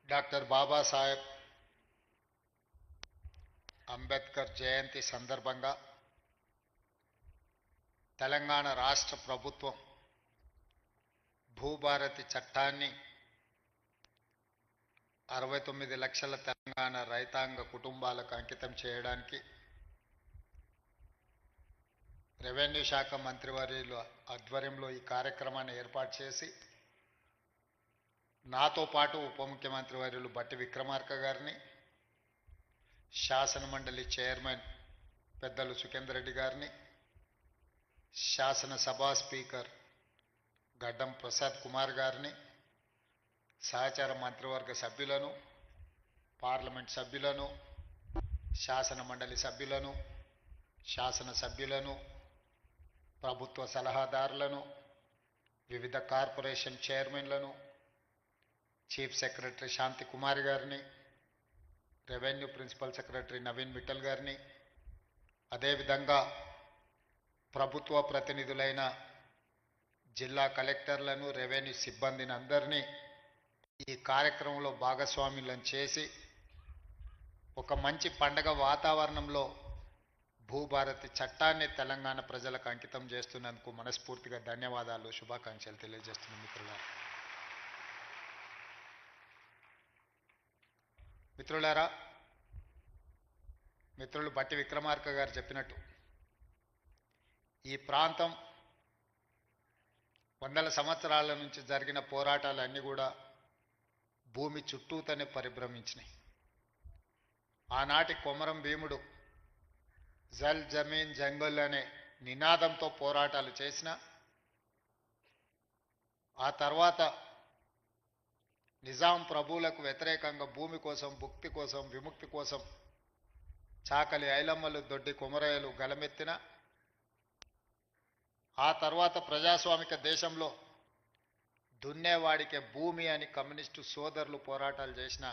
Doctor Babasaheb Ambedkar జయంతి సందర్భంగా తెలంగాణ రాష్ట్ర ప్రభుత్వం భూభారతి చట్టాన్ని 69 లక్షల తెలంగాణ రైతాంగ కుటుంబాలకు అంకితం చేయడానికి రెవెన్యూ శాఖ మంత్రివర్యుల ఆధ్వర్యంలో ఈ కార్యక్రమాన్ని ఏర్పాటు చేసి నాతో పాటు ఉప ముఖ్యమంత్రి వర్యులు బట్టి విక్రమార్క గారిని, శాసన మండలి చైర్మన్ పెద్దలు సుఖేందర్ రెడ్డి గారిని, శాసనసభ స్పీకర్ గడ్డం ప్రసాద్ కుమార్ గారిని, సహచార మంత్రివర్గ సభ్యులను, పార్లమెంట్ సభ్యులను, శాసన మండలి సభ్యులను, శాసన సభ్యులను, ప్రభుత్వ సలహాదారులను, వివిధ కార్పొరేషన్ చైర్మన్లను, చీఫ్ సెక్రటరీ శాంతి కుమార్ గారిని, revenue principal secretary Naveen Mittal గారిని, అదేవిధంగా ప్రభుత్వ ప్రతినిధులైన జిల్లా కలెక్టర్లను, రెవెన్యూ సిబ్బందిని అందరినీ ఈ కార్యక్రమంలో భాగస్వాములను చేసి ఒక మంచి పండగ వాతావరణంలో భూభారతి చట్టాన్ని తెలంగాణ ప్రజలకు అంకితం చేస్తున్నందుకు మనస్ఫూర్తిగా ధన్యవాదాలు, శుభాకాంక్షలు తెలియజేస్తున్నాను మిత్రులారా. మిత్రులు బట్టి విక్రమార్క గారు చెప్పినట్టు ఈ ప్రాంతం వందల సంవత్సరాల నుంచి జరిగిన పోరాటాలన్నీ కూడా భూమి చుట్టూతోనే పరిభ్రమించినాయి. ఆనాటి కొమరం భీముడు జల్ జమీన్ జంగల్ అనే నినాదంతో పోరాటాలు చేసిన ఆ తర్వాత నిజాం ప్రభువులకు వ్యతిరేకంగా భూమి కోసం, భుక్తి కోసం, విముక్తి కోసం చాకలి ఐలమ్మలు, దొడ్డి కొమరయ్యలు గలమెత్తిన ఆ తర్వాత ప్రజాస్వామిక దేశంలో దున్నేవాడికే భూమి అని కమ్యూనిస్టు సోదరులు పోరాటాలు చేసిన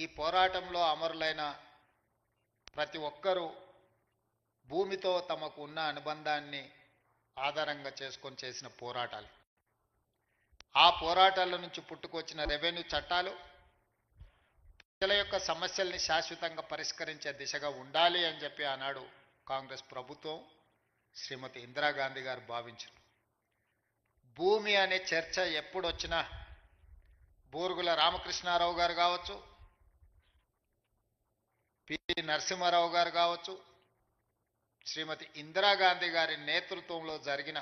ఈ పోరాటంలో అమరులైన ప్రతి ఒక్కరూ భూమితో తమకు ఉన్న అనుబంధాన్ని ఆధారంగా చేసుకొని చేసిన పోరాటాలు. ఆ పోరాటాల నుంచి పుట్టుకొచ్చిన రెవెన్యూ చట్టాలు ప్రజల యొక్క సమస్యల్ని శాశ్వతంగా పరిష్కరించే దిశగా ఉండాలి అని చెప్పి ఆనాడు కాంగ్రెస్ ప్రభుత్వం, శ్రీమతి ఇందిరాగాంధీ గారు భావించారు. భూమి అనే చర్చ ఎప్పుడొచ్చినా బూరుగుల రామకృష్ణారావు గారు కావచ్చు, పివి నరసింహారావు గారు కావచ్చు, శ్రీమతి ఇందిరాగాంధీ గారి నేతృత్వంలో జరిగిన